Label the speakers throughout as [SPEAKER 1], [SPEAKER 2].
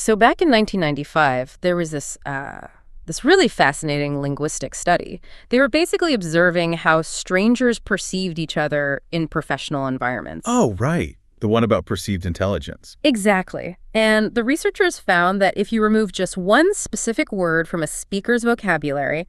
[SPEAKER 1] So back in 1995, there was this really fascinating linguistic study. They were basically observing how strangers perceived each other in professional environments.
[SPEAKER 2] Oh, right. The one about perceived intelligence.
[SPEAKER 1] Exactly. And the researchers found that if you remove just one specific word from a speaker's vocabulary,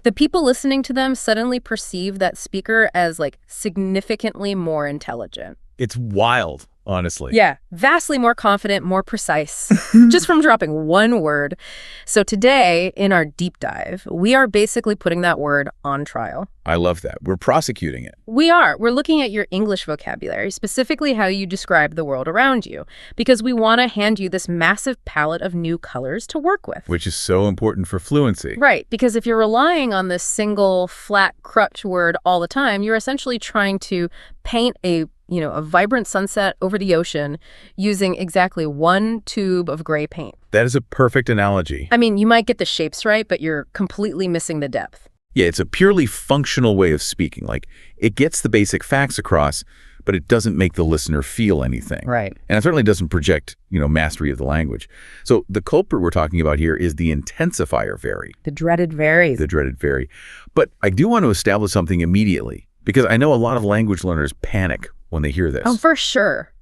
[SPEAKER 1] the people listening to them suddenly perceive that speaker as, like, significantly more intelligent.
[SPEAKER 2] It's wild, honestly.
[SPEAKER 1] Yeah, vastly more confident, more precise, just from dropping one word. So today, in our deep dive, we are basically putting that word on trial.
[SPEAKER 2] I love that. We're prosecuting it.
[SPEAKER 1] We are. We're looking at your English vocabulary, specifically how you describe the world around you, because we want to hand you this massive palette of new colors to work with.
[SPEAKER 2] Which is so important for fluency.
[SPEAKER 1] Right, because if you're relying on this single flat crutch word all the time, you're essentially trying to paint a vibrant sunset over the ocean using exactly one tube of gray paint.
[SPEAKER 2] That is a perfect analogy.
[SPEAKER 1] I mean, you might get the shapes right, but you're completely missing the depth.
[SPEAKER 2] Yeah, it's a purely functional way of speaking. Like, it gets the basic facts across, but it doesn't make the listener feel anything.
[SPEAKER 1] Right.
[SPEAKER 2] And it certainly doesn't project, mastery of the language. So the culprit we're talking about here is the intensifier very.
[SPEAKER 1] The dreaded very.
[SPEAKER 2] The dreaded very. But I do want to establish something immediately, because I know a lot of language learners panic when they hear this.
[SPEAKER 1] Oh, for sure.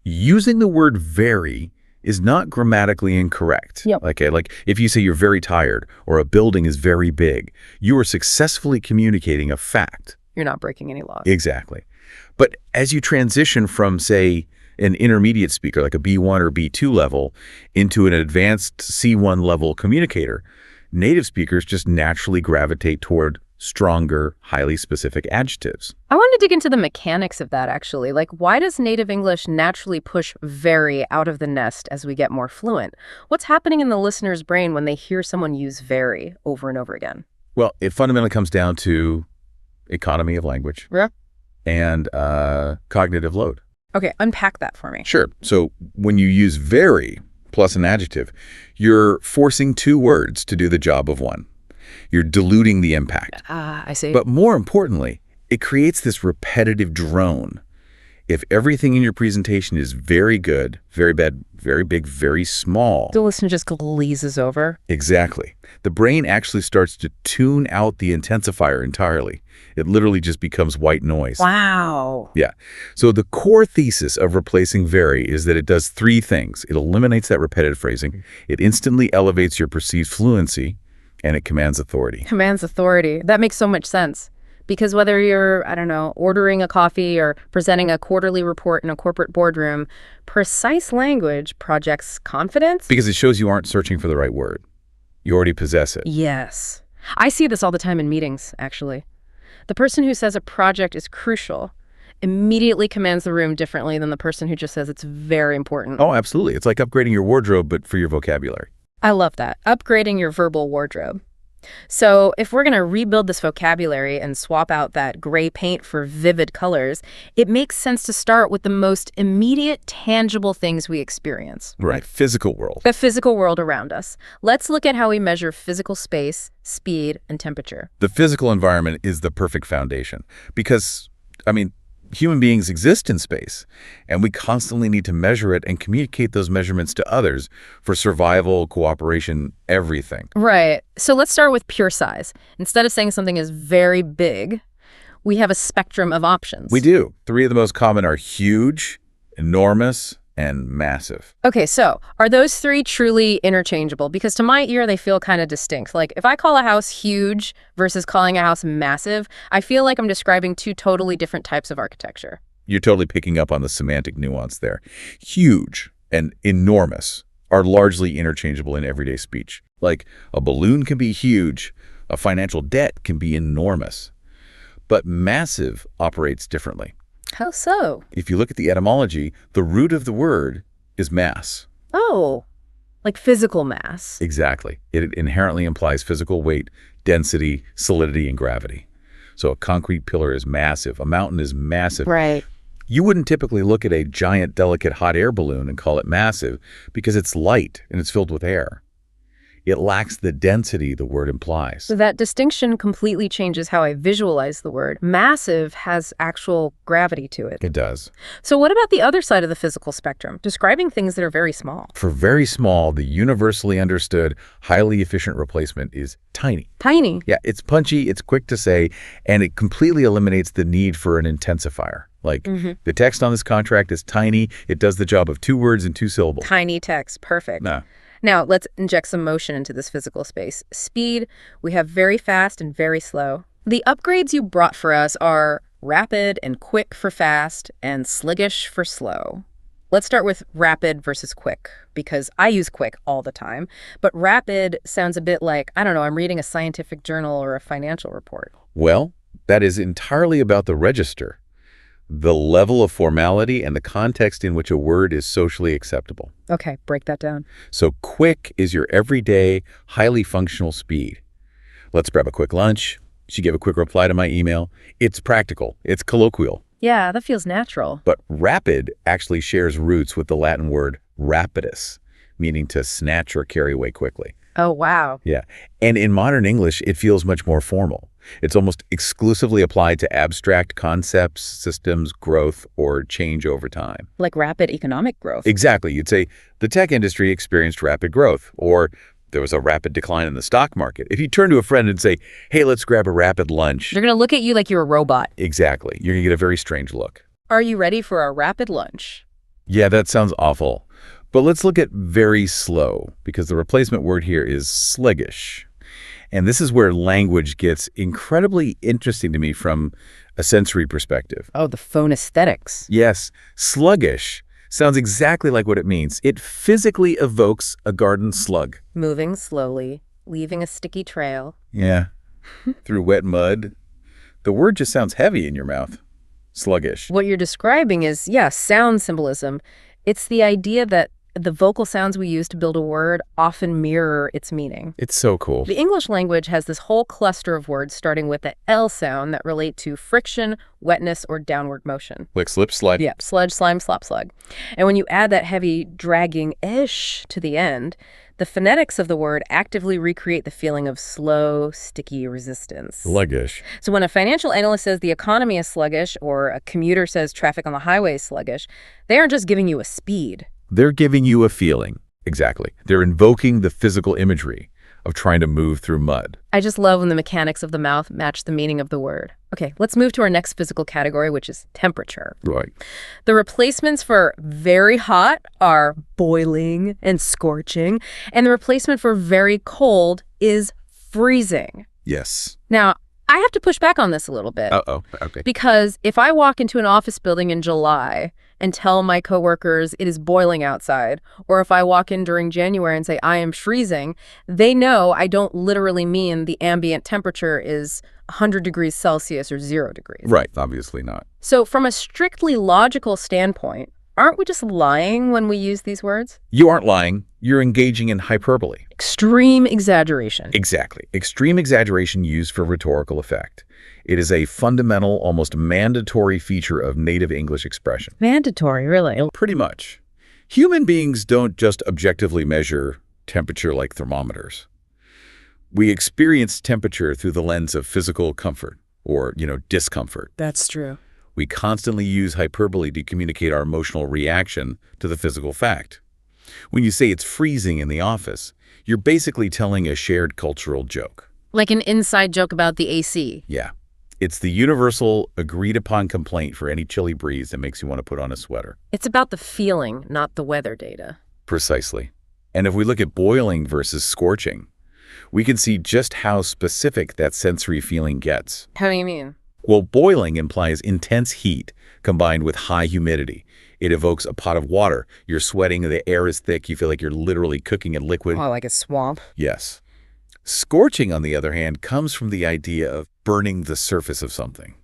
[SPEAKER 2] Using the word very is not grammatically incorrect.
[SPEAKER 1] Yep.
[SPEAKER 2] Like if you say you're very tired or a building is very big, you are successfully communicating a fact.
[SPEAKER 1] You're not breaking any laws.
[SPEAKER 2] Exactly. But as you transition from, say, an intermediate speaker, like a B1 or B2 level, into an advanced C1 level communicator, native speakers just naturally gravitate toward stronger, highly specific adjectives.
[SPEAKER 1] I want to dig into the mechanics of that, actually. Like, why does native English naturally push very out of the nest as we get more fluent? What's happening in the listener's brain when they hear someone use very over and over again?
[SPEAKER 2] Well, it fundamentally comes down to economy of language.
[SPEAKER 1] Yeah.
[SPEAKER 2] And cognitive load.
[SPEAKER 1] Okay, unpack that for me.
[SPEAKER 2] Sure. So when you use very plus an adjective, you're forcing two words to do the job of one. You're diluting the impact.
[SPEAKER 1] I see.
[SPEAKER 2] But more importantly, it creates this repetitive drone. If everything in your presentation is very good, very bad, very big, very small.
[SPEAKER 1] The listener just glazes over.
[SPEAKER 2] Exactly. The brain actually starts to tune out the intensifier entirely. It literally just becomes white noise.
[SPEAKER 1] Wow.
[SPEAKER 2] Yeah. So the core thesis of replacing very is that it does three things. It eliminates that repetitive phrasing. It instantly elevates your perceived fluency. And it commands authority.
[SPEAKER 1] Commands authority. That makes so much sense. Because whether you're, ordering a coffee or presenting a quarterly report in a corporate boardroom, precise language projects confidence.
[SPEAKER 2] Because it shows you aren't searching for the right word. You already possess it.
[SPEAKER 1] Yes. I see this all the time in meetings, actually. The person who says a project is crucial immediately commands the room differently than the person who just says it's very important.
[SPEAKER 2] Oh, absolutely. It's like upgrading your wardrobe, but for your vocabulary.
[SPEAKER 1] I love that. Upgrading your verbal wardrobe. So if we're going to rebuild this vocabulary and swap out that gray paint for vivid colors, it makes sense to start with the most immediate, tangible things we experience.
[SPEAKER 2] Right. Physical world.
[SPEAKER 1] The physical world around us. Let's look at how we measure physical space, speed, and temperature.
[SPEAKER 2] The physical environment is the perfect foundation because, human beings exist in space, and we constantly need to measure it and communicate those measurements to others for survival, cooperation, everything.
[SPEAKER 1] Right. So let's start with pure size. Instead of saying something is very big, we have a spectrum of options.
[SPEAKER 2] We do. Three of the most common are huge, enormous, and massive.
[SPEAKER 1] Okay, so are those three truly interchangeable? Because to my ear, they feel kind of distinct. Like if I call a house huge versus calling a house massive, I feel like I'm describing two totally different types of architecture.
[SPEAKER 2] You're totally picking up on the semantic nuance there. Huge and enormous are largely interchangeable in everyday speech. Like a balloon can be huge, a financial debt can be enormous. But massive operates differently.
[SPEAKER 1] How so?
[SPEAKER 2] If you look at the etymology, the root of the word is mass.
[SPEAKER 1] Oh, like physical mass.
[SPEAKER 2] Exactly. It inherently implies physical weight, density, solidity, and gravity. So a concrete pillar is massive. A mountain is massive.
[SPEAKER 1] Right.
[SPEAKER 2] You wouldn't typically look at a giant, delicate hot air balloon and call it massive because it's light and it's filled with air. It lacks the density the word implies.
[SPEAKER 1] So that distinction completely changes how I visualize the word. Massive has actual gravity to it.
[SPEAKER 2] It does.
[SPEAKER 1] So what about the other side of the physical spectrum, describing things that are very small?
[SPEAKER 2] For very small, the universally understood, highly efficient replacement is tiny.
[SPEAKER 1] Tiny.
[SPEAKER 2] Yeah, it's punchy, it's quick to say, and it completely eliminates the need for an intensifier. Like, the text on this contract is tiny. It does the job of 2 words and 2 syllables.
[SPEAKER 1] Tiny text. Perfect.
[SPEAKER 2] Nah.
[SPEAKER 1] Now, let's inject some motion into this physical space. Speed, we have very fast and very slow. The upgrades you brought for us are rapid and quick for fast and sluggish for slow. Let's start with rapid versus quick, because I use quick all the time. But rapid sounds a bit like, I don't know, I'm reading a scientific journal or a financial report.
[SPEAKER 2] Well, that is entirely about the register, the level of formality and the context in which a word is socially acceptable.
[SPEAKER 1] Okay, break that down.
[SPEAKER 2] So quick is your everyday, highly functional speed. Let's grab a quick lunch. She gave a quick reply to my email. It's practical. It's colloquial.
[SPEAKER 1] Yeah, that feels natural.
[SPEAKER 2] But rapid actually shares roots with the Latin word rapidus, meaning to snatch or carry away quickly.
[SPEAKER 1] Oh, wow.
[SPEAKER 2] Yeah. And in modern English, it feels much more formal. It's almost exclusively applied to abstract concepts, systems, growth, or change over time.
[SPEAKER 1] Like rapid economic growth.
[SPEAKER 2] Exactly. You'd say the tech industry experienced rapid growth, or there was a rapid decline in the stock market. If you turn to a friend and say, hey, let's grab a rapid lunch.
[SPEAKER 1] They're going to look at you like you're a robot.
[SPEAKER 2] Exactly. You're going to get a very strange look.
[SPEAKER 1] Are you ready for a rapid lunch?
[SPEAKER 2] Yeah, that sounds awful. But let's look at very slow, because the replacement word here is sluggish. And this is where language gets incredibly interesting to me from a sensory perspective.
[SPEAKER 1] Oh, the phonesthetics.
[SPEAKER 2] Yes, sluggish sounds exactly like what it means. It physically evokes a garden slug.
[SPEAKER 1] Moving slowly, leaving a sticky trail.
[SPEAKER 2] Yeah, through wet mud. The word just sounds heavy in your mouth. Sluggish.
[SPEAKER 1] What you're describing is, yeah, sound symbolism. It's the idea that the vocal sounds we use to build a word often mirror its meaning.
[SPEAKER 2] It's so cool.
[SPEAKER 1] The English language has this whole cluster of words starting with the L sound that relate to friction, wetness, or downward motion.
[SPEAKER 2] Like slip, slide.
[SPEAKER 1] Yep, sludge, slime, slop, slug. And when you add that heavy dragging ish to the end, the phonetics of the word actively recreate the feeling of slow, sticky resistance.
[SPEAKER 2] Sluggish.
[SPEAKER 1] So when a financial analyst says the economy is sluggish or a commuter says traffic on the highway is sluggish, they aren't just giving you a speed.
[SPEAKER 2] They're giving you a feeling. Exactly. They're invoking the physical imagery of trying to move through mud.
[SPEAKER 1] I just love when the mechanics of the mouth match the meaning of the word. Okay, let's move to our next physical category, which is temperature.
[SPEAKER 2] Right.
[SPEAKER 1] The replacements for very hot are boiling and scorching, and the replacement for very cold is freezing.
[SPEAKER 2] Yes.
[SPEAKER 1] Now, I have to push back on this a little bit.
[SPEAKER 2] Uh-oh. Okay.
[SPEAKER 1] Because if I walk into an office building in July and tell my coworkers it is boiling outside, or if I walk in during January and say I am freezing, they know I don't literally mean the ambient temperature is 100 degrees Celsius or 0 degrees.
[SPEAKER 2] Right. Obviously not.
[SPEAKER 1] So from a strictly logical standpoint, aren't we just lying when we use these words?
[SPEAKER 2] You aren't lying. You're engaging in hyperbole.
[SPEAKER 1] Extreme exaggeration.
[SPEAKER 2] Exactly. Extreme exaggeration used for rhetorical effect. It is a fundamental, almost mandatory feature of native English expression.
[SPEAKER 1] Mandatory, really?
[SPEAKER 2] Pretty much. Human beings don't just objectively measure temperature like thermometers. We experience temperature through the lens of physical comfort or, discomfort.
[SPEAKER 1] That's true.
[SPEAKER 2] We constantly use hyperbole to communicate our emotional reaction to the physical fact. When you say it's freezing in the office, you're basically telling a shared cultural joke.
[SPEAKER 1] Like an inside joke about the AC.
[SPEAKER 2] Yeah. It's the universal, agreed-upon complaint for any chilly breeze that makes you want to put on a sweater.
[SPEAKER 1] It's about the feeling, not the weather data.
[SPEAKER 2] Precisely. And if we look at boiling versus scorching, we can see just how specific that sensory feeling gets.
[SPEAKER 1] How do you mean?
[SPEAKER 2] Well, boiling implies intense heat combined with high humidity. It evokes a pot of water. You're sweating, the air is thick, you feel like you're literally cooking in liquid.
[SPEAKER 1] Oh, like a swamp?
[SPEAKER 2] Yes. Scorching, on the other hand, comes from the idea of burning the surface of something.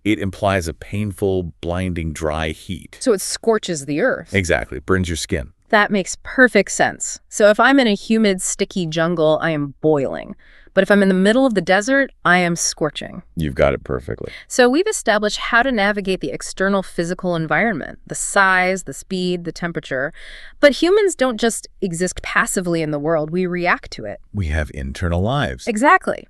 [SPEAKER 2] It implies a painful, blinding, dry heat.
[SPEAKER 1] So it scorches the earth.
[SPEAKER 2] Exactly. Burns your skin.
[SPEAKER 1] That makes perfect sense. So if I'm in a humid, sticky jungle, I am boiling. But if I'm in the middle of the desert, I am scorching.
[SPEAKER 2] You've got it perfectly.
[SPEAKER 1] So we've established how to navigate the external physical environment, the size, the speed, the temperature. But humans don't just exist passively in the world, we react to it.
[SPEAKER 2] We have internal lives.
[SPEAKER 1] Exactly.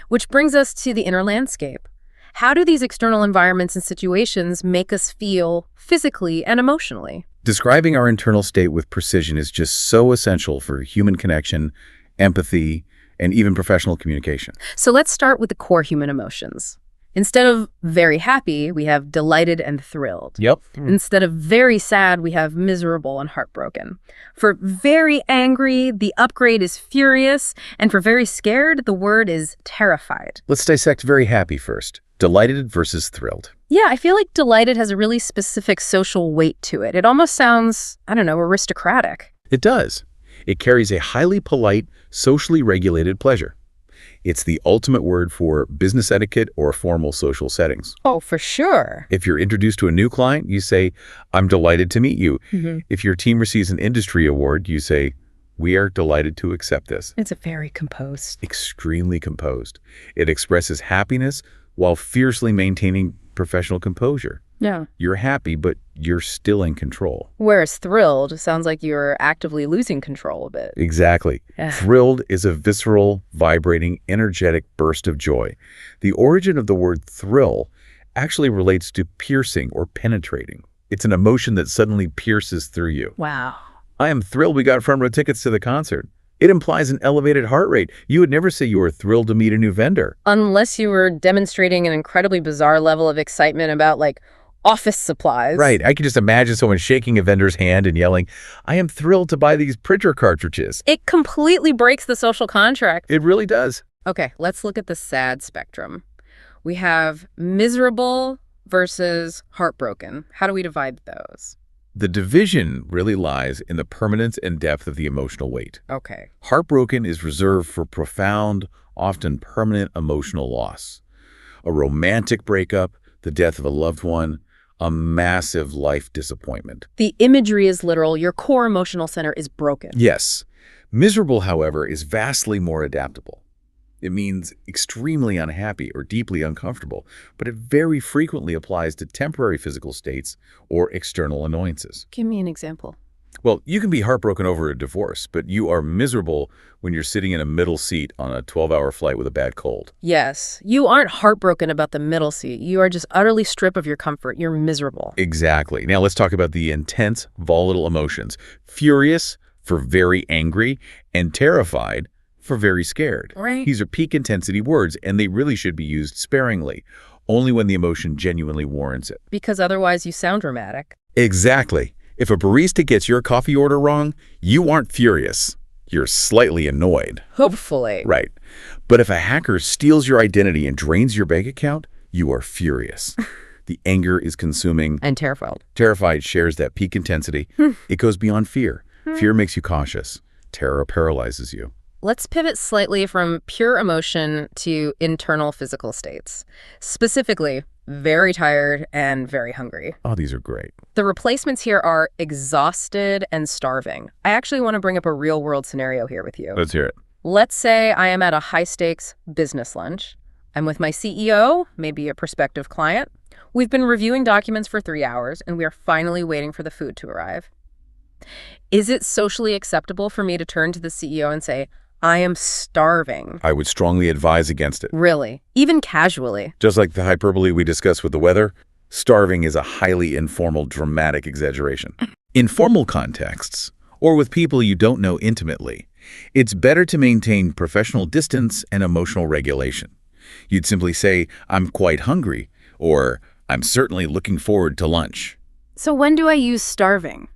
[SPEAKER 1] Which brings us to the inner landscape. How do these external environments and situations make us feel physically and emotionally?
[SPEAKER 2] Describing our internal state with precision is just so essential for human connection, empathy, and even professional communication.
[SPEAKER 1] So let's start with the core human emotions. Instead of very happy, we have delighted and thrilled.
[SPEAKER 2] Yep.
[SPEAKER 1] Instead of very sad, we have miserable and heartbroken. For very angry, the upgrade is furious, and for very scared, the word is terrified.
[SPEAKER 2] Let's dissect very happy first. Delighted versus thrilled.
[SPEAKER 1] Yeah, I feel like delighted has a really specific social weight to it. It almost sounds, I don't know, aristocratic.
[SPEAKER 2] It does. It carries a highly polite, socially regulated pleasure. It's the ultimate word for business etiquette or formal social settings.
[SPEAKER 1] Oh, for sure.
[SPEAKER 2] If you're introduced to a new client, you say, "I'm delighted to meet you."
[SPEAKER 1] Mm-hmm.
[SPEAKER 2] If your team receives an industry award, you say, "We are delighted to accept this."
[SPEAKER 1] It's a very composed.
[SPEAKER 2] Extremely composed. It expresses happiness while fiercely maintaining professional composure.
[SPEAKER 1] Yeah.
[SPEAKER 2] You're happy, but you're still in control.
[SPEAKER 1] Whereas thrilled sounds like you're actively losing control a bit.
[SPEAKER 2] Exactly.
[SPEAKER 1] Yeah.
[SPEAKER 2] Thrilled is a visceral, vibrating, energetic burst of joy. The origin of the word thrill actually relates to piercing or penetrating. It's an emotion that suddenly pierces through you.
[SPEAKER 1] Wow.
[SPEAKER 2] I am thrilled we got front row tickets to the concert. It implies an elevated heart rate. You would never say you were thrilled to meet a new vendor.
[SPEAKER 1] Unless you were demonstrating an incredibly bizarre level of excitement about, like, office supplies.
[SPEAKER 2] Right. I can just imagine someone shaking a vendor's hand and yelling, "I am thrilled to buy these printer cartridges."
[SPEAKER 1] It completely breaks the social contract.
[SPEAKER 2] It really does.
[SPEAKER 1] Okay, let's look at the sad spectrum. We have miserable versus heartbroken. How do we divide those?
[SPEAKER 2] The division really lies in the permanence and depth of the emotional weight.
[SPEAKER 1] Okay.
[SPEAKER 2] Heartbroken is reserved for profound, often permanent emotional loss. A romantic breakup, the death of a loved one, a massive life disappointment.
[SPEAKER 1] The imagery is literal. Your core emotional center is broken.
[SPEAKER 2] Yes. Miserable, however, is vastly more adaptable. It means extremely unhappy or deeply uncomfortable, but it very frequently applies to temporary physical states or external annoyances.
[SPEAKER 1] Give me an example.
[SPEAKER 2] Well, you can be heartbroken over a divorce, but you are miserable when you're sitting in a middle seat on a 12-hour flight with a bad cold.
[SPEAKER 1] Yes, you aren't heartbroken about the middle seat. You are just utterly stripped of your comfort. You're miserable.
[SPEAKER 2] Exactly. Now let's talk about the intense, volatile emotions. Furious for very angry and terrified for very scared.
[SPEAKER 1] Right.
[SPEAKER 2] These are peak intensity words, and they really should be used sparingly, only when the emotion genuinely warrants it.
[SPEAKER 1] Because otherwise you sound dramatic.
[SPEAKER 2] Exactly. If a barista gets your coffee order wrong, you aren't furious. You're slightly annoyed.
[SPEAKER 1] Hopefully.
[SPEAKER 2] Right. But if a hacker steals your identity and drains your bank account, you are furious. The anger is consuming.
[SPEAKER 1] And terrified.
[SPEAKER 2] Terrified shares that peak intensity. It goes beyond fear. Fear makes you cautious. Terror paralyzes you.
[SPEAKER 1] Let's pivot slightly from pure emotion to internal physical states. Specifically, very tired and very hungry.
[SPEAKER 2] Oh, these are great.
[SPEAKER 1] The replacements here are exhausted and starving. I actually want to bring up a real-world scenario here with you.
[SPEAKER 2] Let's hear it.
[SPEAKER 1] Let's say I am at a high-stakes business lunch. I'm with my CEO, maybe a prospective client. We've been reviewing documents for 3 hours, and we are finally waiting for the food to arrive. Is it socially acceptable for me to turn to the CEO and say, "I am starving"?
[SPEAKER 2] I would strongly advise against it.
[SPEAKER 1] Really? Even casually?
[SPEAKER 2] Just like the hyperbole we discussed with the weather, starving is a highly informal, dramatic exaggeration. In formal contexts, or with people you don't know intimately, it's better to maintain professional distance and emotional regulation. You'd simply say, "I'm quite hungry," or "I'm certainly looking forward to lunch."
[SPEAKER 1] So when do I use starving?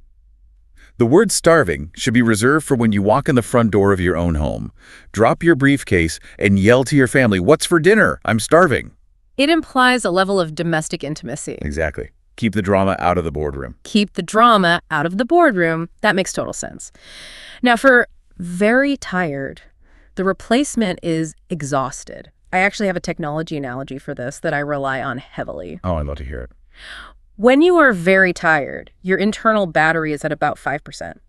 [SPEAKER 2] The word starving should be reserved for when you walk in the front door of your own home, drop your briefcase, and yell to your family, "What's for dinner? I'm starving."
[SPEAKER 1] It implies a level of domestic intimacy.
[SPEAKER 2] Exactly. Keep the drama out of the boardroom.
[SPEAKER 1] Keep the drama out of the boardroom. That makes total sense. Now, for very tired, the replacement is exhausted. I actually have a technology analogy for this that I rely on heavily.
[SPEAKER 2] Oh, I'd love to hear it.
[SPEAKER 1] When you are very tired, your internal battery is at about 5%.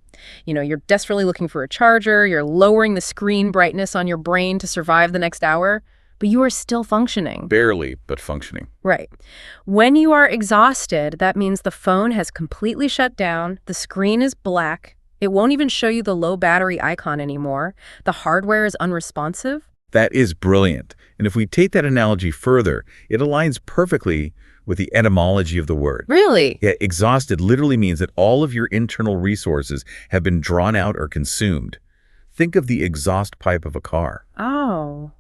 [SPEAKER 1] You're desperately looking for a charger, you're lowering the screen brightness on your brain to survive the next hour, but you are still functioning.
[SPEAKER 2] Barely, but functioning.
[SPEAKER 1] Right. When you are exhausted, that means the phone has completely shut down, the screen is black, it won't even show you the low battery icon anymore, the hardware is unresponsive.
[SPEAKER 2] That is brilliant. And if we take that analogy further, it aligns perfectly with the etymology of the word.
[SPEAKER 1] Really?
[SPEAKER 2] Yeah, exhausted literally means that all of your internal resources have been drawn out or consumed. Think of the exhaust pipe of a car.
[SPEAKER 1] Oh.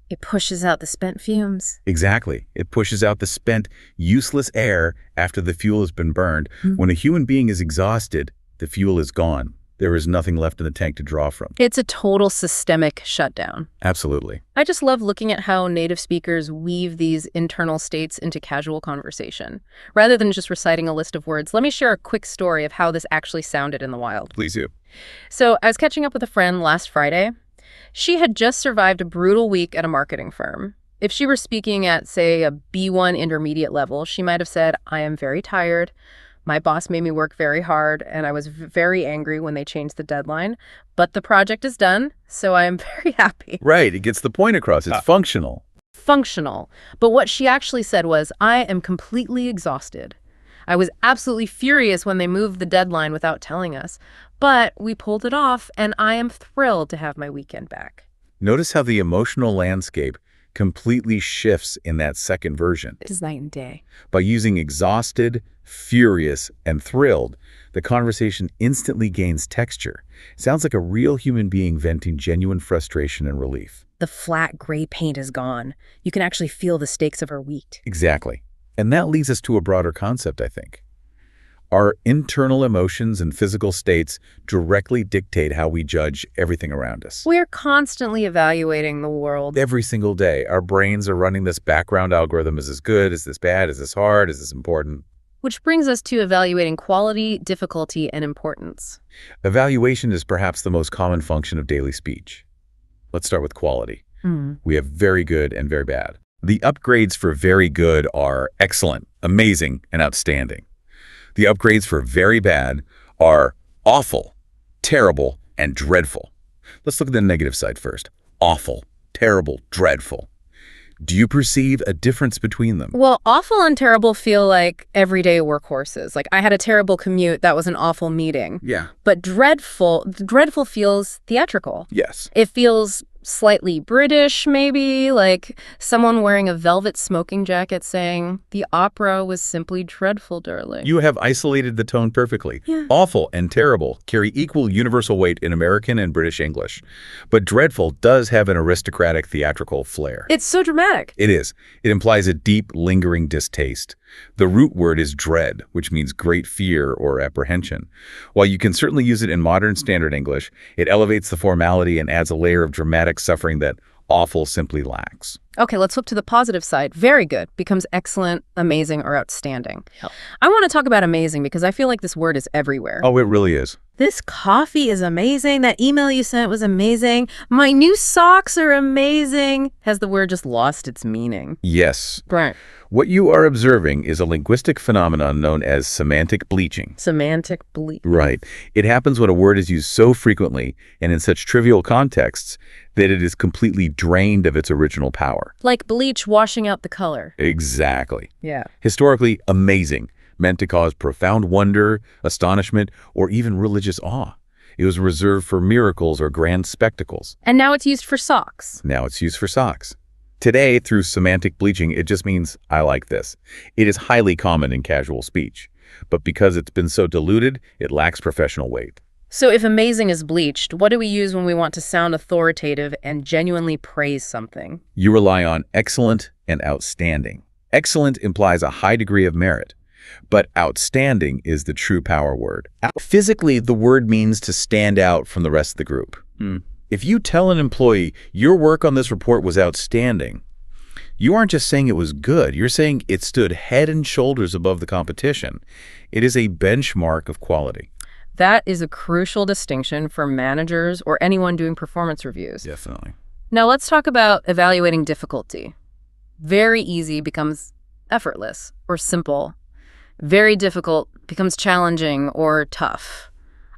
[SPEAKER 1] It pushes out the spent fumes.
[SPEAKER 2] Exactly. It pushes out the spent, useless air after the fuel has been burned. When a human being is exhausted, the fuel is gone. There is nothing left in the tank to draw from.
[SPEAKER 1] It's a total systemic shutdown.
[SPEAKER 2] Absolutely.
[SPEAKER 1] I just love looking at how native speakers weave these internal states into casual conversation. Rather than just reciting a list of words, let me share a quick story of how this actually sounded in the wild.
[SPEAKER 2] Please do.
[SPEAKER 1] So I was catching up with a friend last Friday. She had just survived a brutal week at a marketing firm. If she were speaking at, say, a B1 intermediate level, she might have said, "I am very tired. My boss made me work very hard, and I was very angry when they changed the deadline. But the project is done, so I am very happy."
[SPEAKER 2] Right. It gets the point across. It's functional.
[SPEAKER 1] Functional. But what she actually said was, "I am completely exhausted. I was absolutely furious when they moved the deadline without telling us. But we pulled it off, and I am thrilled to have my weekend back."
[SPEAKER 2] Notice how the emotional landscape completely shifts in that second version.
[SPEAKER 1] It is night and day.
[SPEAKER 2] By using exhausted, furious, and thrilled, the conversation instantly gains texture. Sounds like a real human being venting genuine frustration and relief.
[SPEAKER 1] The flat gray paint is gone. You can actually feel the stakes of her week.
[SPEAKER 2] Exactly. And that leads us to a broader concept, I think. Our internal emotions and physical states directly dictate how we judge everything around us.
[SPEAKER 1] We're constantly evaluating the world.
[SPEAKER 2] Every single day, our brains are running this background algorithm. Is this good? Is this bad? Is this hard? Is this important?
[SPEAKER 1] Which brings us to evaluating quality, difficulty, and importance.
[SPEAKER 2] Evaluation is perhaps the most common function of daily speech. Let's start with quality. We have very good and very bad. The upgrades for very good are excellent, amazing, and outstanding. The upgrades for very bad are awful, terrible, and dreadful. Let's look at the negative side first. Awful, terrible, dreadful. Do you perceive a difference between them?
[SPEAKER 1] Well, awful and terrible feel like everyday workhorses. Like, I had a terrible commute. That was an awful meeting.
[SPEAKER 2] Yeah.
[SPEAKER 1] But dreadful feels theatrical.
[SPEAKER 2] Yes.
[SPEAKER 1] It feels slightly British, maybe, like someone wearing a velvet smoking jacket saying, "The opera was simply dreadful, darling."
[SPEAKER 2] You have isolated the tone perfectly.
[SPEAKER 1] Yeah.
[SPEAKER 2] Awful and terrible carry equal universal weight in American and British English. But dreadful does have an aristocratic theatrical flair.
[SPEAKER 1] It's so dramatic.
[SPEAKER 2] It is. It implies a deep, lingering distaste. The root word is dread, which means great fear or apprehension. While you can certainly use it in modern standard English, it elevates the formality and adds a layer of dramatic suffering that awful simply lacks.
[SPEAKER 1] Okay, let's flip to the positive side. Very good becomes excellent, amazing, or outstanding. I want to talk about amazing because I feel like this word is everywhere.
[SPEAKER 2] Oh, it really is.
[SPEAKER 1] This coffee is amazing. That email you sent was amazing. My new socks are amazing. Has the word just lost its meaning?
[SPEAKER 2] Yes.
[SPEAKER 1] Right.
[SPEAKER 2] What you are observing is a linguistic phenomenon known as semantic bleaching.
[SPEAKER 1] Semantic bleaching.
[SPEAKER 2] Right. It happens when a word is used so frequently and in such trivial contexts that it is completely drained of its original power.
[SPEAKER 1] Like bleach washing out the color.
[SPEAKER 2] Exactly.
[SPEAKER 1] Yeah.
[SPEAKER 2] Historically, amazing meant to cause profound wonder, astonishment, or even religious awe. It was reserved for miracles or grand spectacles.
[SPEAKER 1] And now it's used for socks.
[SPEAKER 2] Now it's used for socks. Today, through semantic bleaching, it just means, I like this. It is highly common in casual speech. But because it's been so diluted, it lacks professional weight.
[SPEAKER 1] So if amazing is bleached, what do we use when we want to sound authoritative and genuinely praise something?
[SPEAKER 2] You rely on excellent and outstanding. Excellent implies a high degree of merit, but outstanding is the true power word. Physically, the word means to stand out from the rest of the group. If you tell an employee, your work on this report was outstanding, you aren't just saying it was good, you're saying it stood head and shoulders above the competition. It is a benchmark of quality.
[SPEAKER 1] That is a crucial distinction for managers or anyone doing performance reviews.
[SPEAKER 2] Definitely.
[SPEAKER 1] Now let's talk about evaluating difficulty. Very easy becomes effortless or simple. Very difficult becomes challenging or tough.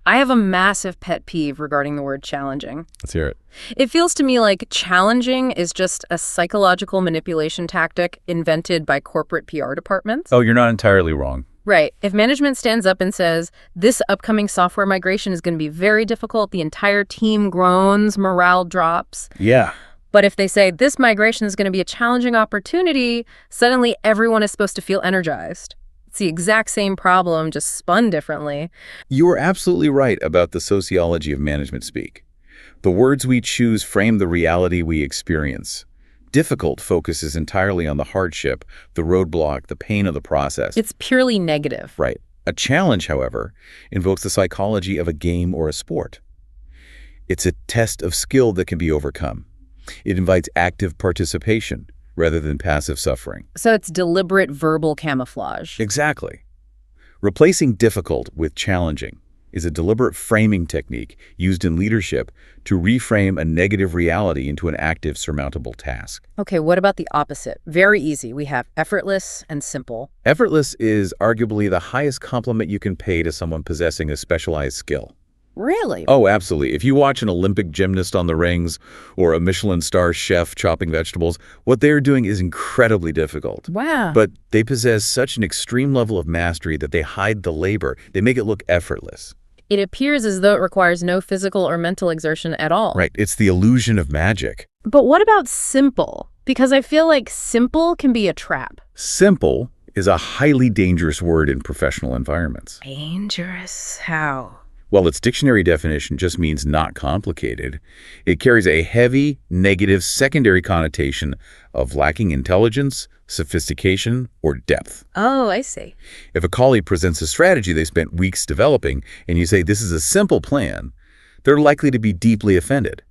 [SPEAKER 1] I have a massive pet peeve regarding the word challenging.
[SPEAKER 2] Let's hear it.
[SPEAKER 1] It feels to me like challenging is just a psychological manipulation tactic invented by corporate PR departments.
[SPEAKER 2] Oh, you're not entirely wrong.
[SPEAKER 1] Right. If management stands up and says, this upcoming software migration is going to be very difficult, the entire team groans, morale drops.
[SPEAKER 2] Yeah.
[SPEAKER 1] But if they say, this migration is going to be a challenging opportunity, suddenly everyone is supposed to feel energized. It's the exact same problem, just spun differently.
[SPEAKER 2] You are absolutely right about the sociology of management speak. The words we choose frame the reality we experience. Difficult focuses entirely on the hardship, the roadblock, the pain of the process.
[SPEAKER 1] It's purely negative.
[SPEAKER 2] Right. A challenge, however, invokes the psychology of a game or a sport. It's a test of skill that can be overcome. It invites active participation rather than passive suffering.
[SPEAKER 1] So it's deliberate verbal camouflage.
[SPEAKER 2] Exactly. Replacing difficult with challenging is a deliberate framing technique used in leadership to reframe a negative reality into an active, surmountable task.
[SPEAKER 1] Okay, what about the opposite? Very easy. We have effortless and simple.
[SPEAKER 2] Effortless is arguably the highest compliment you can pay to someone possessing a specialized skill.
[SPEAKER 1] Really?
[SPEAKER 2] Oh, absolutely. If you watch an Olympic gymnast on the rings or a Michelin star chef chopping vegetables, what they're doing is incredibly difficult.
[SPEAKER 1] Wow.
[SPEAKER 2] But they possess such an extreme level of mastery that they hide the labor. They make it look effortless.
[SPEAKER 1] It appears as though it requires no physical or mental exertion at all.
[SPEAKER 2] Right. It's the illusion of magic.
[SPEAKER 1] But what about simple? Because I feel like simple can be a trap.
[SPEAKER 2] Simple is a highly dangerous word in professional environments.
[SPEAKER 1] Dangerous? How?
[SPEAKER 2] While its dictionary definition just means not complicated, it carries a heavy, negative secondary connotation of lacking intelligence, sophistication, or depth.
[SPEAKER 1] Oh, I see.
[SPEAKER 2] If a colleague presents a strategy they spent weeks developing and you say this is a simple plan, they're likely to be deeply offended.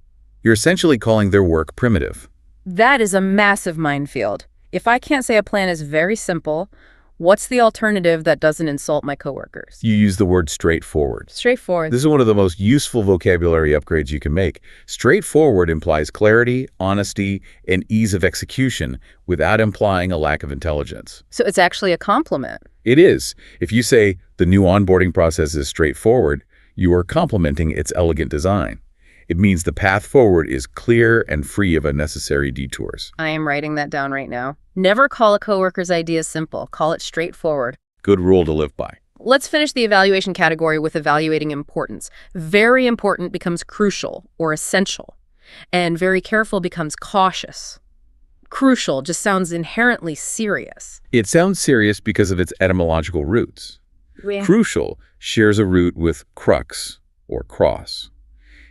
[SPEAKER 2] You're essentially calling their work primitive.
[SPEAKER 1] That is a massive minefield. If I can't say a plan is very simple, what's the alternative that doesn't insult my coworkers?
[SPEAKER 2] You use the word straightforward.
[SPEAKER 1] Straightforward.
[SPEAKER 2] This is one of the most useful vocabulary upgrades you can make. Straightforward implies clarity, honesty, and ease of execution without implying a lack of intelligence.
[SPEAKER 1] So it's actually a compliment.
[SPEAKER 2] It is. If you say the new onboarding process is straightforward, you are complimenting its elegant design. It means the path forward is clear and free of unnecessary detours.
[SPEAKER 1] I am writing that down right now. Never call a coworker's idea simple. Call it straightforward.
[SPEAKER 2] Good rule to live by.
[SPEAKER 1] Let's finish the evaluation category with evaluating importance. Very important becomes crucial or essential, and very careful becomes cautious. Crucial just sounds inherently serious.
[SPEAKER 2] It sounds serious because of its etymological roots.
[SPEAKER 1] Yeah.
[SPEAKER 2] Crucial shares a root with crux or cross.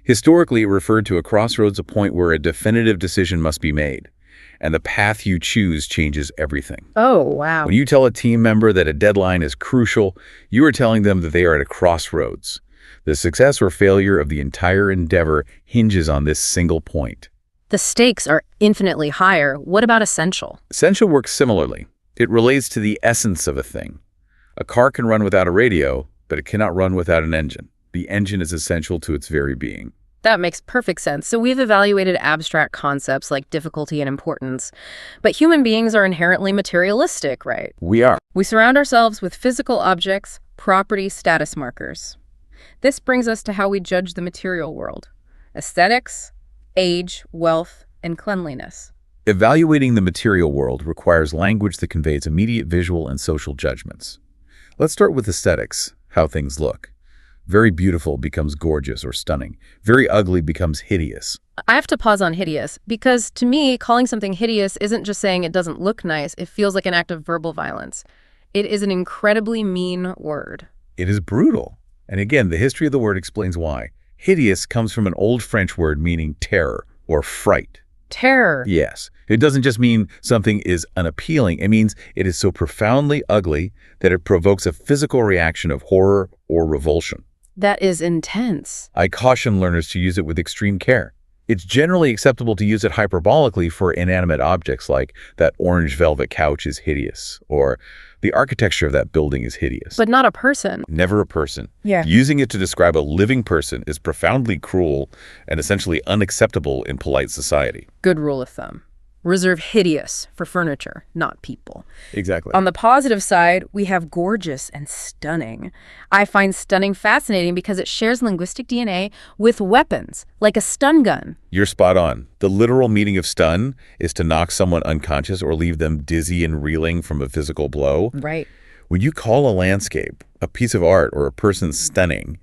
[SPEAKER 2] Historically, it referred to a crossroads, a point where a definitive decision must be made, and the path you choose changes everything.
[SPEAKER 1] Oh, wow.
[SPEAKER 2] When you tell a team member that a deadline is crucial, you are telling them that they are at a crossroads. The success or failure of the entire endeavor hinges on this single point.
[SPEAKER 1] The stakes are infinitely higher. What about essential?
[SPEAKER 2] Essential works similarly. It relates to the essence of a thing. A car can run without a radio, but it cannot run without an engine. The engine is essential to its very being.
[SPEAKER 1] That makes perfect sense. So we've evaluated abstract concepts like difficulty and importance. But human beings are inherently materialistic, right?
[SPEAKER 2] We are.
[SPEAKER 1] We surround ourselves with physical objects, property, status markers. This brings us to how we judge the material world. Aesthetics, age, wealth, and cleanliness.
[SPEAKER 2] Evaluating the material world requires language that conveys immediate visual and social judgments. Let's start with aesthetics, how things look. Very beautiful becomes gorgeous or stunning. Very ugly becomes hideous.
[SPEAKER 1] I have to pause on hideous because, to me, calling something hideous isn't just saying it doesn't look nice. It feels like an act of verbal violence. It is an incredibly mean word.
[SPEAKER 2] It is brutal. And again, the history of the word explains why. Hideous comes from an old French word meaning terror or fright.
[SPEAKER 1] Terror.
[SPEAKER 2] Yes. It doesn't just mean something is unappealing. It means it is so profoundly ugly that it provokes a physical reaction of horror or revulsion.
[SPEAKER 1] That is intense.
[SPEAKER 2] I caution learners to use it with extreme care. It's generally acceptable to use it hyperbolically for inanimate objects like that orange velvet couch is hideous, or the architecture of that building is hideous.
[SPEAKER 1] But not a person.
[SPEAKER 2] Never a person.
[SPEAKER 1] Yeah.
[SPEAKER 2] Using it to describe a living person is profoundly cruel and essentially unacceptable in polite society.
[SPEAKER 1] Good rule of thumb. reserve hideous for furniture, not people.
[SPEAKER 2] Exactly.
[SPEAKER 1] On the positive side, we have gorgeous and stunning. I find stunning fascinating because it shares linguistic DNA with weapons, like a stun gun.
[SPEAKER 2] You're spot on. The literal meaning of stun is to knock someone unconscious or leave them dizzy and reeling from a physical blow.
[SPEAKER 1] Right.
[SPEAKER 2] When you call a landscape, a piece of art, or a person stunning,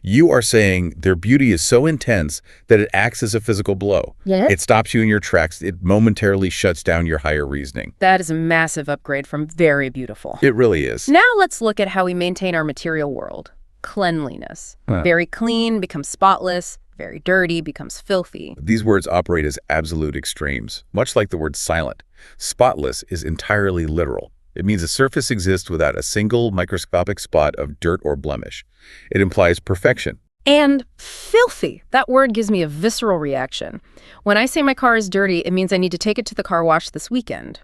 [SPEAKER 2] you are saying their beauty is so intense that it acts as a physical blow.
[SPEAKER 1] Yeah.
[SPEAKER 2] It stops you in your tracks. It momentarily shuts down your higher reasoning.
[SPEAKER 1] That is a massive upgrade from very beautiful.
[SPEAKER 2] It really is.
[SPEAKER 1] Now let's look at how we maintain our material world. Cleanliness. Very clean becomes spotless. Very dirty becomes filthy.
[SPEAKER 2] These words operate as absolute extremes, much like the word silent. Spotless is entirely literal. It means a surface exists without a single microscopic spot of dirt or blemish. It implies perfection.
[SPEAKER 1] And filthy. That word gives me a visceral reaction. When I say my car is dirty, it means I need to take it to the car wash this weekend.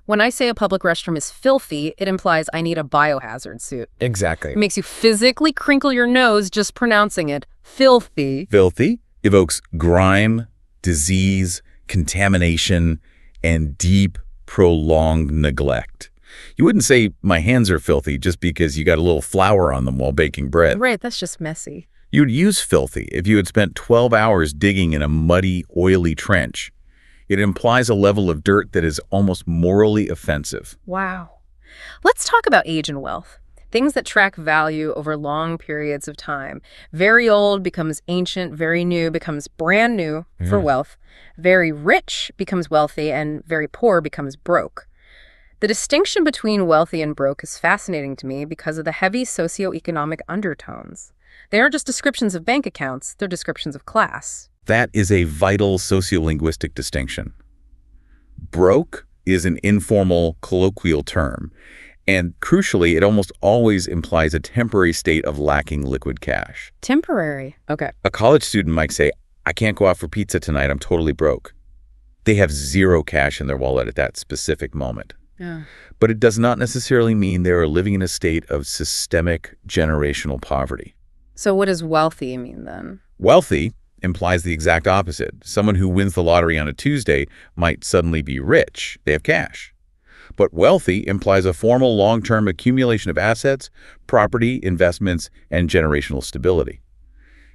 [SPEAKER 1] When I say a public restroom is filthy, it implies I need a biohazard suit.
[SPEAKER 2] Exactly.
[SPEAKER 1] It makes you physically crinkle your nose just pronouncing it. Filthy.
[SPEAKER 2] Filthy evokes grime, disease, contamination, and deep, prolonged neglect. You wouldn't say my hands are filthy just because you got a little flour on them while baking bread.
[SPEAKER 1] Right, that's just messy.
[SPEAKER 2] You'd use filthy if you had spent 12 hours digging in a muddy, oily trench. It implies a level of dirt that is almost morally offensive.
[SPEAKER 1] Wow. Let's talk about age and wealth. Things that track value over long periods of time. Very old becomes ancient, very new becomes brand new for wealth. Very rich becomes wealthy, and very poor becomes broke. The distinction between wealthy and broke is fascinating to me because of the heavy socioeconomic undertones. They aren't just descriptions of bank accounts, they're descriptions of class.
[SPEAKER 2] That is a vital sociolinguistic distinction. Broke is an informal, colloquial term, and crucially, it almost always implies a temporary state of lacking liquid cash.
[SPEAKER 1] Temporary. Okay.
[SPEAKER 2] A college student might say, I can't go out for pizza tonight, I'm totally broke. They have zero cash in their wallet at that specific moment.
[SPEAKER 1] Yeah.
[SPEAKER 2] But it does not necessarily mean they are living in a state of systemic generational poverty.
[SPEAKER 1] So what does wealthy mean then?
[SPEAKER 2] Wealthy implies the exact opposite. Someone who wins the lottery on a Tuesday might suddenly be rich. They have cash. But wealthy implies a formal long-term accumulation of assets, property, investments, and generational stability.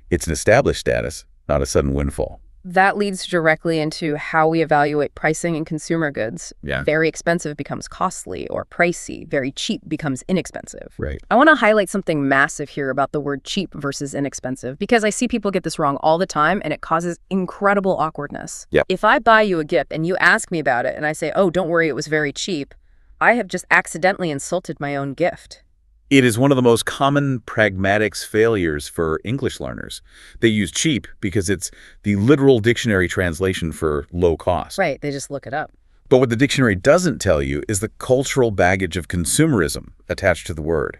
[SPEAKER 2] It's an established status, not a sudden windfall.
[SPEAKER 1] That leads directly into how we evaluate pricing in consumer goods.
[SPEAKER 2] Yeah.
[SPEAKER 1] Very expensive becomes costly or pricey. Very cheap becomes inexpensive.
[SPEAKER 2] Right.
[SPEAKER 1] I want to highlight something massive here about the word cheap versus inexpensive, because I see people get this wrong all the time and it causes incredible awkwardness.
[SPEAKER 2] Yep.
[SPEAKER 1] If I buy you a gift and you ask me about it and I say, oh, don't worry, it was very cheap, I have just accidentally insulted my own gift.
[SPEAKER 2] It is one of the most common pragmatics failures for English learners. They use cheap because it's the literal dictionary translation for low cost.
[SPEAKER 1] Right, they just look it up.
[SPEAKER 2] But what the dictionary doesn't tell you is the cultural baggage of consumerism attached to the word.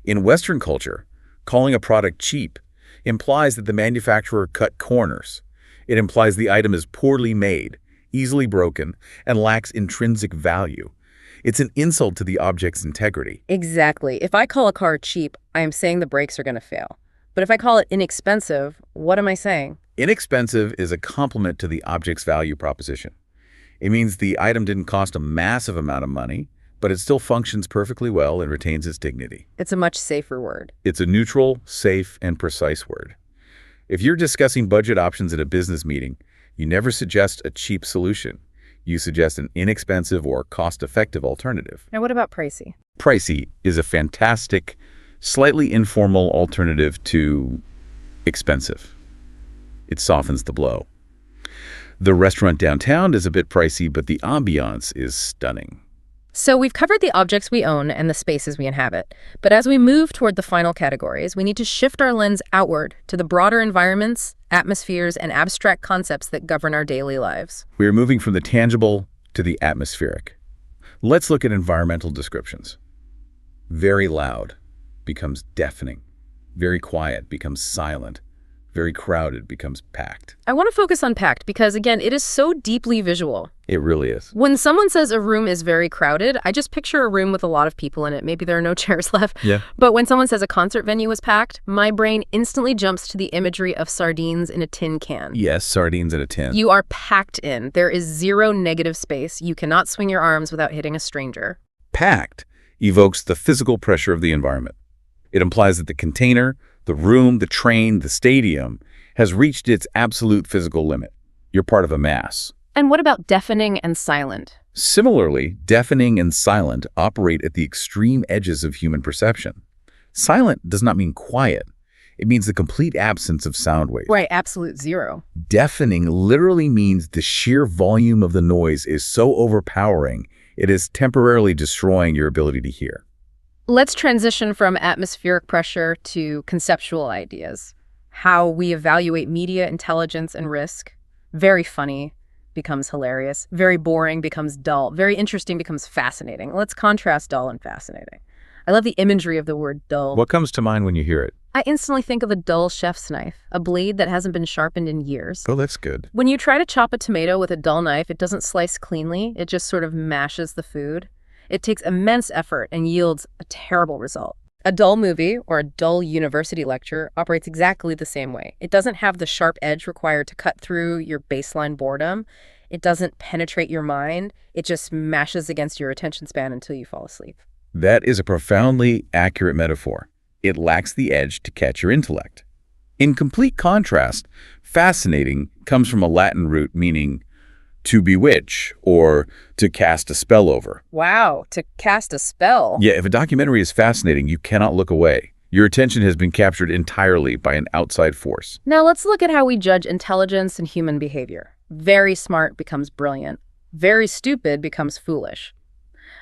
[SPEAKER 2] In Western culture, calling a product cheap implies that the manufacturer cut corners. It implies the item is poorly made, easily broken, and lacks intrinsic value. It's an insult to the object's integrity.
[SPEAKER 1] Exactly. If I call a car cheap, I am saying the brakes are going to fail. But if I call it inexpensive, what am I saying?
[SPEAKER 2] Inexpensive is a compliment to the object's value proposition. It means the item didn't cost a massive amount of money, but it still functions perfectly well and retains its dignity.
[SPEAKER 1] It's a much safer word.
[SPEAKER 2] It's a neutral, safe, and precise word. If you're discussing budget options at a business meeting, you never suggest a cheap solution. You suggest an inexpensive or cost-effective alternative.
[SPEAKER 1] Now, what about pricey?
[SPEAKER 2] Pricey is a fantastic, slightly informal alternative to expensive. It softens the blow. The restaurant downtown is a bit pricey, but the ambiance is stunning.
[SPEAKER 1] So we've covered the objects we own and the spaces we inhabit. But as we move toward the final categories, we need to shift our lens outward to the broader environments, atmospheres, and abstract concepts that govern our daily lives.
[SPEAKER 2] We are moving from the tangible to the atmospheric. Let's look at environmental descriptions. Very loud becomes deafening. Very quiet becomes silent. Very crowded becomes packed.
[SPEAKER 1] I want to focus on packed because, again, it is so deeply visual.
[SPEAKER 2] It really is.
[SPEAKER 1] When someone says a room is very crowded, I just picture a room with a lot of people in it. Maybe there are no chairs left.
[SPEAKER 2] Yeah.
[SPEAKER 1] But when someone says a concert venue is packed, my brain instantly jumps to the imagery of sardines in a tin can.
[SPEAKER 2] Yes, sardines in a tin.
[SPEAKER 1] You are packed in. There is zero negative space. You cannot swing your arms without hitting a stranger.
[SPEAKER 2] Packed evokes the physical pressure of the environment. It implies that the container, the room, the train, the stadium has reached its absolute physical limit. You're part of a mass.
[SPEAKER 1] And what about deafening and silent?
[SPEAKER 2] Similarly, deafening and silent operate at the extreme edges of human perception. Silent does not mean quiet. It means the complete absence of sound waves.
[SPEAKER 1] Right, absolute zero.
[SPEAKER 2] Deafening literally means the sheer volume of the noise is so overpowering, it is temporarily destroying your ability to hear.
[SPEAKER 1] Let's transition from atmospheric pressure to conceptual ideas. How we evaluate media, intelligence, and risk. Very funny becomes hilarious. Very boring becomes dull. Very interesting becomes fascinating. Let's contrast dull and fascinating. I love the imagery of the word dull.
[SPEAKER 2] What comes to mind when you hear it?
[SPEAKER 1] I instantly think of a dull chef's knife, a blade that hasn't been sharpened in years.
[SPEAKER 2] Oh, that's good.
[SPEAKER 1] When you try to chop a tomato with a dull knife, it doesn't slice cleanly. It just sort of mashes the food. It takes immense effort and yields a terrible result. A dull movie or a dull university lecture operates exactly the same way. It doesn't have the sharp edge required to cut through your baseline boredom. It doesn't penetrate your mind. It just mashes against your attention span until you fall asleep.
[SPEAKER 2] That is a profoundly accurate metaphor. It lacks the edge to catch your intellect. In complete contrast, fascinating comes from a Latin root meaning to bewitch or to cast a spell over.
[SPEAKER 1] Wow, to cast a spell.
[SPEAKER 2] Yeah, if a documentary is fascinating, you cannot look away. Your attention has been captured entirely by an outside force.
[SPEAKER 1] Now let's look at how we judge intelligence and human behavior. Very smart becomes brilliant. Very stupid becomes foolish.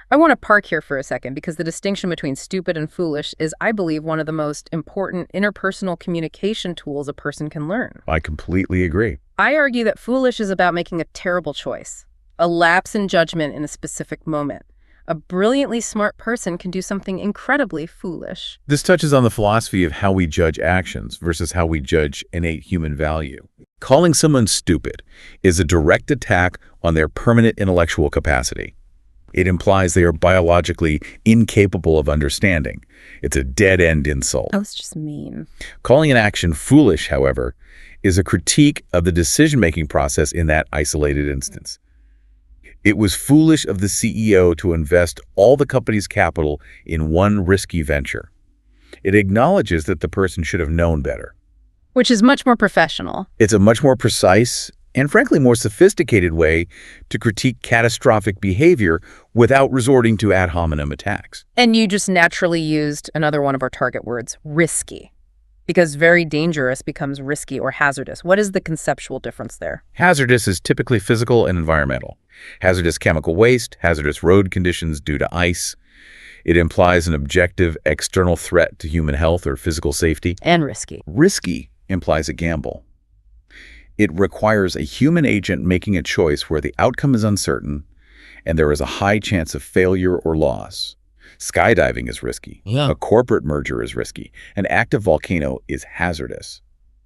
[SPEAKER 1] I want to park here for a second because the distinction between stupid and foolish is, I believe, one of the most important interpersonal communication tools a person can learn.
[SPEAKER 2] I completely agree.
[SPEAKER 1] I argue that foolish is about making a terrible choice, a lapse in judgment in a specific moment. A brilliantly smart person can do something incredibly foolish.
[SPEAKER 2] This touches on the philosophy of how we judge actions versus how we judge innate human value. Calling someone stupid is a direct attack on their permanent intellectual capacity. It implies they are biologically incapable of understanding. It's a dead-end insult.
[SPEAKER 1] That was just mean.
[SPEAKER 2] Calling an action foolish, however, is a critique of the decision-making process in that isolated instance. It was foolish of the CEO to invest all the company's capital in one risky venture. It acknowledges that the person should have known better.
[SPEAKER 1] Which is much more professional.
[SPEAKER 2] It's a much more precise and frankly more sophisticated way to critique catastrophic behavior without resorting to ad hominem attacks.
[SPEAKER 1] And you just naturally used another one of our target words, risky. Because very dangerous becomes risky or hazardous. What is the conceptual difference there?
[SPEAKER 2] Hazardous is typically physical and environmental. Hazardous chemical waste, hazardous road conditions due to ice. It implies an objective external threat to human health or physical safety.
[SPEAKER 1] And risky.
[SPEAKER 2] Risky implies a gamble. It requires a human agent making a choice where the outcome is uncertain and there is a high chance of failure or loss. Skydiving is risky.
[SPEAKER 1] Yeah.
[SPEAKER 2] A corporate merger is risky. An active volcano is hazardous.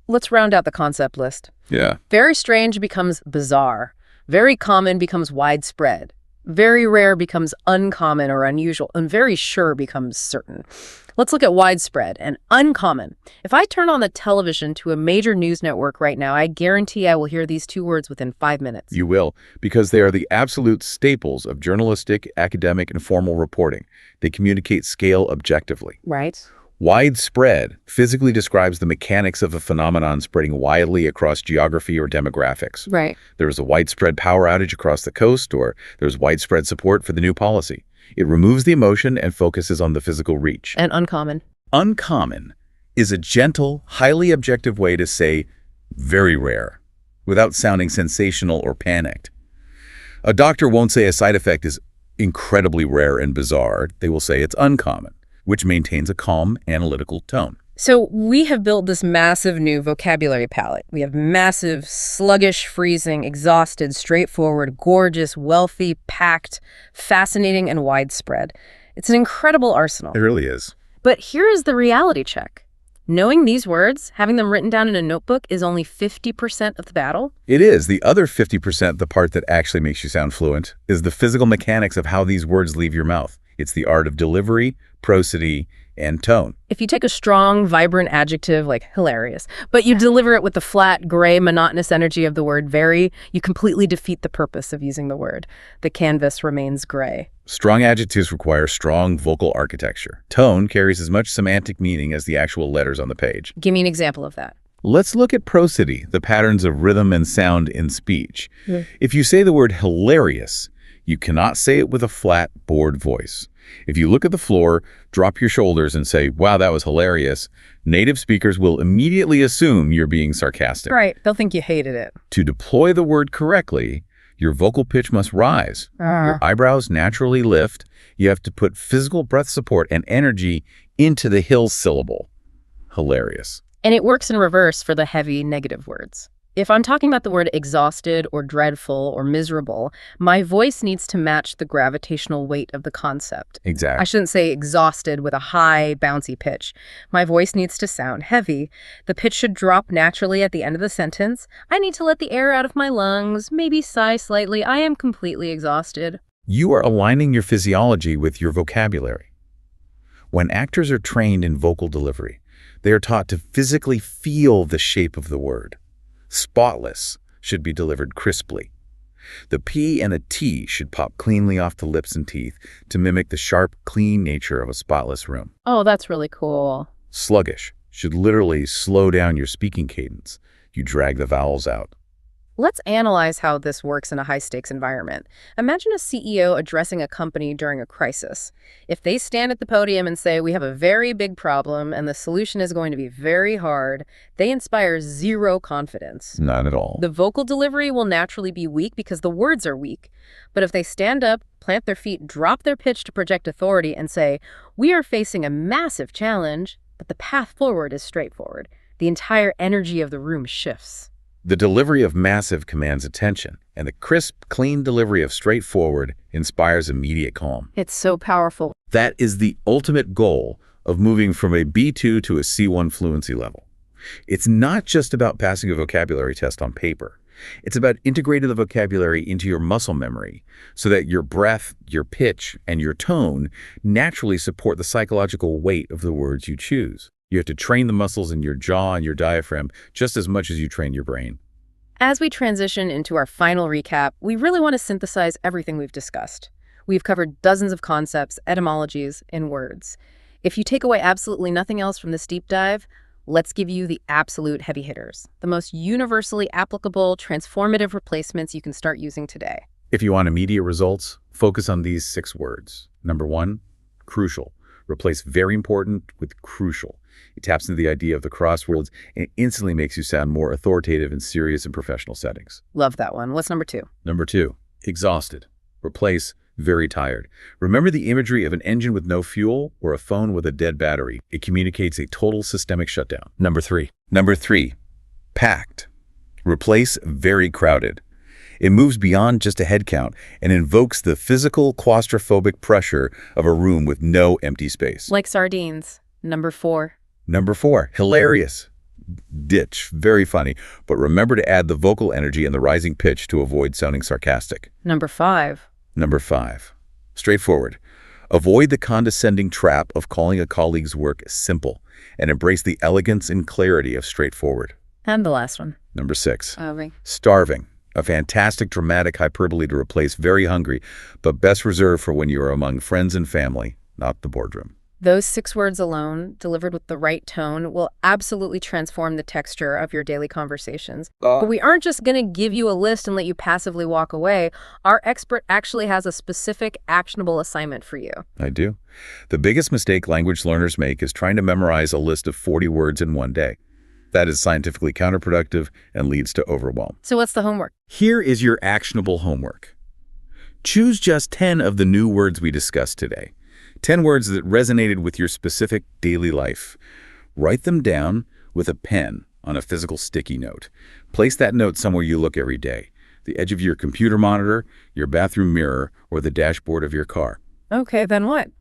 [SPEAKER 1] Let's round out the concept list.
[SPEAKER 2] Yeah.
[SPEAKER 1] Very strange becomes bizarre. Very common becomes widespread. Very rare becomes uncommon or unusual. And very sure becomes certain. Let's look at widespread and uncommon. If I turn on the television to a major news network right now, I guarantee I will hear these two words within 5 minutes.
[SPEAKER 2] You will, because they are the absolute staples of journalistic, academic, and formal reporting. They communicate scale objectively.
[SPEAKER 1] Right.
[SPEAKER 2] Widespread physically describes the mechanics of a phenomenon spreading widely across geography or demographics.
[SPEAKER 1] Right.
[SPEAKER 2] There is a widespread power outage across the coast, or there's widespread support for the new policy. It removes the emotion and focuses on the physical reach.
[SPEAKER 1] And uncommon.
[SPEAKER 2] Uncommon is a gentle, highly objective way to say very rare, without sounding sensational or panicked. A doctor won't say a side effect is incredibly rare and bizarre. They will say it's uncommon, which maintains a calm, analytical tone.
[SPEAKER 1] So we have built this massive new vocabulary palette. We have massive, sluggish, freezing, exhausted, straightforward, gorgeous, wealthy, packed, fascinating, and widespread. It's an incredible arsenal.
[SPEAKER 2] It really is.
[SPEAKER 1] But here is the reality check. Knowing these words, having them written down in a notebook is only 50% of the battle.
[SPEAKER 2] It is. The other 50%, the part that actually makes you sound fluent, is the physical mechanics of how these words leave your mouth. It's the art of delivery, prosody, and tone.
[SPEAKER 1] If you take a strong, vibrant adjective like hilarious, but you deliver it with the flat, gray, monotonous energy of the word very, you completely defeat the purpose of using the word. The canvas remains gray.
[SPEAKER 2] Strong adjectives require strong vocal architecture. Tone carries as much semantic meaning as the actual letters on the page.
[SPEAKER 1] Give me an example of that.
[SPEAKER 2] Let's look at prosody, the patterns of rhythm and sound in speech. If you say the word hilarious, you cannot say it with a flat, bored voice. If you look at the floor, drop your shoulders, and say, wow, that was hilarious, native speakers will immediately assume you're being sarcastic.
[SPEAKER 1] Right, they'll think you hated it.
[SPEAKER 2] To deploy the word correctly, your vocal pitch must rise. Your eyebrows naturally lift. You have to put physical breath support and energy into the hill syllable. Hilarious.
[SPEAKER 1] And it works in reverse for the heavy, negative words. If I'm talking about the word exhausted or dreadful or miserable, my voice needs to match the gravitational weight of the concept.
[SPEAKER 2] Exactly.
[SPEAKER 1] I shouldn't say exhausted with a high, bouncy pitch. My voice needs to sound heavy. The pitch should drop naturally at the end of the sentence. I need to let the air out of my lungs, maybe sigh slightly. I am completely exhausted.
[SPEAKER 2] You are aligning your physiology with your vocabulary. When actors are trained in vocal delivery, they are taught to physically feel the shape of the word. Spotless should be delivered crisply. The P and a T should pop cleanly off the lips and teeth to mimic the sharp, clean nature of a spotless room.
[SPEAKER 1] Oh, that's really cool.
[SPEAKER 2] Sluggish should literally slow down your speaking cadence. You drag the vowels out.
[SPEAKER 1] Let's analyze how this works in a high-stakes environment. Imagine a CEO addressing a company during a crisis. If they stand at the podium and say, we have a very big problem and the solution is going to be very hard, they inspire zero confidence.
[SPEAKER 2] Not at all.
[SPEAKER 1] The vocal delivery will naturally be weak because the words are weak. But if they stand up, plant their feet, drop their pitch to project authority, and say, we are facing a massive challenge, but the path forward is straightforward, the entire energy of the room shifts.
[SPEAKER 2] The delivery of massive commands attention, and the crisp, clean delivery of straightforward inspires immediate calm.
[SPEAKER 1] It's so powerful.
[SPEAKER 2] That is the ultimate goal of moving from a B2 to a C1 fluency level. It's not just about passing a vocabulary test on paper. It's about integrating the vocabulary into your muscle memory so that your breath, your pitch, and your tone naturally support the psychological weight of the words you choose. You have to train the muscles in your jaw and your diaphragm just as much as you train your brain.
[SPEAKER 1] As we transition into our final recap, we really want to synthesize everything we've discussed. We've covered dozens of concepts, etymologies, and words. If you take away absolutely nothing else from this deep dive, let's give you the absolute heavy hitters, the most universally applicable, transformative replacements you can start using today.
[SPEAKER 2] If you want immediate results, focus on these 6 words. Number 1, crucial. Replace very important with crucial. It taps into the idea of the crosswords and instantly makes you sound more authoritative in serious and professional settings.
[SPEAKER 1] Love that one. What's number 2?
[SPEAKER 2] Number 2, exhausted. Replace very tired. Remember the imagery of an engine with no fuel or a phone with a dead battery. It communicates a total systemic shutdown. Number 3, packed. Replace very crowded. It moves beyond just a head count and invokes the physical claustrophobic pressure of a room with no empty space.
[SPEAKER 1] Like sardines. Number 4.
[SPEAKER 2] Number 4, hilarious. Ditch, very funny, but remember to add the vocal energy and the rising pitch to avoid sounding sarcastic.
[SPEAKER 1] Number 5.
[SPEAKER 2] Number 5, straightforward. Avoid the condescending trap of calling a colleague's work simple and embrace the elegance and clarity of straightforward.
[SPEAKER 1] And the last one.
[SPEAKER 2] Number 6,
[SPEAKER 1] Starving.
[SPEAKER 2] A fantastic dramatic hyperbole to replace very hungry, but best reserved for when you are among friends and family, not the boardroom.
[SPEAKER 1] Those 6 words alone, delivered with the right tone, will absolutely transform the texture of your daily conversations. But we aren't just going to give you a list and let you passively walk away. Our expert actually has a specific, actionable assignment for you.
[SPEAKER 2] I do. The biggest mistake language learners make is trying to memorize a list of 40 words in one day. That is scientifically counterproductive and leads to overwhelm.
[SPEAKER 1] So what's the homework?
[SPEAKER 2] Here is your actionable homework. Choose just 10 of the new words we discussed today. 10 words that resonated with your specific daily life. Write them down with a pen on a physical sticky note. Place that note somewhere you look every day. The edge of your computer monitor, your bathroom mirror, or the dashboard of your car.
[SPEAKER 1] Okay, then what?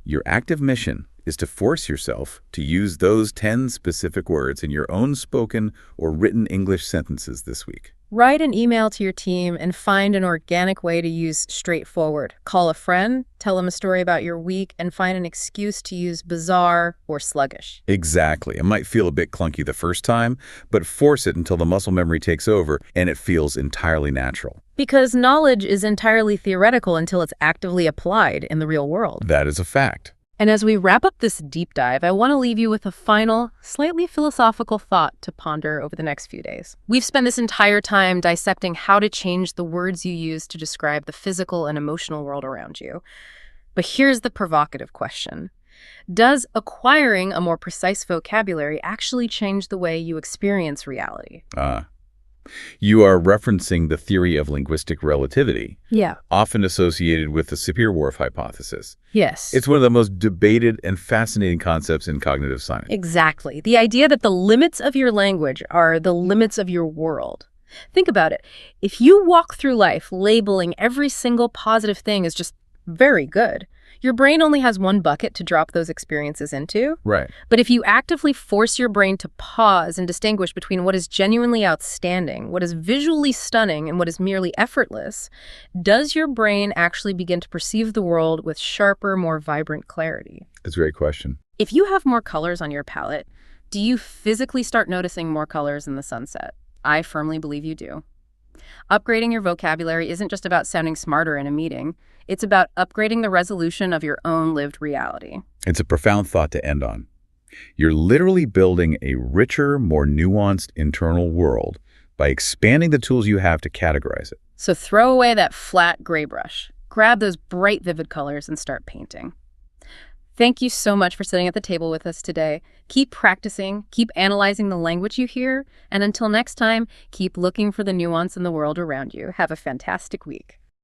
[SPEAKER 2] Your active mission is to force yourself to use those 10 specific words in your own spoken or written English sentences this week.
[SPEAKER 1] Write an email to your team and find an organic way to use straightforward. Call a friend, tell them a story about your week, and find an excuse to use bizarre or sluggish.
[SPEAKER 2] Exactly. It might feel a bit clunky the first time, but force it until the muscle memory takes over and it feels entirely natural.
[SPEAKER 1] Because knowledge is entirely theoretical until it's actively applied in the real world.
[SPEAKER 2] That is a fact.
[SPEAKER 1] And as we wrap up this deep dive, I want to leave you with a final, slightly philosophical thought to ponder over the next few days. We've spent this entire time dissecting how to change the words you use to describe the physical and emotional world around you. But here's the provocative question. Does acquiring a more precise vocabulary actually change the way you experience reality?
[SPEAKER 2] You are referencing the theory of linguistic relativity,
[SPEAKER 1] Yeah.
[SPEAKER 2] often associated with the Sapir-Whorf hypothesis.
[SPEAKER 1] Yes.
[SPEAKER 2] It's one of the most debated and fascinating concepts in cognitive science.
[SPEAKER 1] Exactly. The idea that the limits of your language are the limits of your world. Think about it. If you walk through life labeling every single positive thing as just very good, your brain only has one bucket to drop those experiences into.
[SPEAKER 2] Right.
[SPEAKER 1] But if you actively force your brain to pause and distinguish between what is genuinely outstanding, what is visually stunning, and what is merely effortless, does your brain actually begin to perceive the world with sharper, more vibrant clarity?
[SPEAKER 2] That's a great question.
[SPEAKER 1] If you have more colors on your palette, do you physically start noticing more colors in the sunset? I firmly believe you do. Upgrading your vocabulary isn't just about sounding smarter in a meeting. It's about upgrading the resolution of your own lived reality.
[SPEAKER 2] It's a profound thought to end on. You're literally building a richer, more nuanced internal world by expanding the tools you have to categorize it.
[SPEAKER 1] So throw away that flat gray brush. Grab those bright, vivid colors and start painting. Thank you so much for sitting at the table with us today. Keep practicing, keep analyzing the language you hear, and until next time, keep looking for the nuance in the world around you. Have a fantastic week.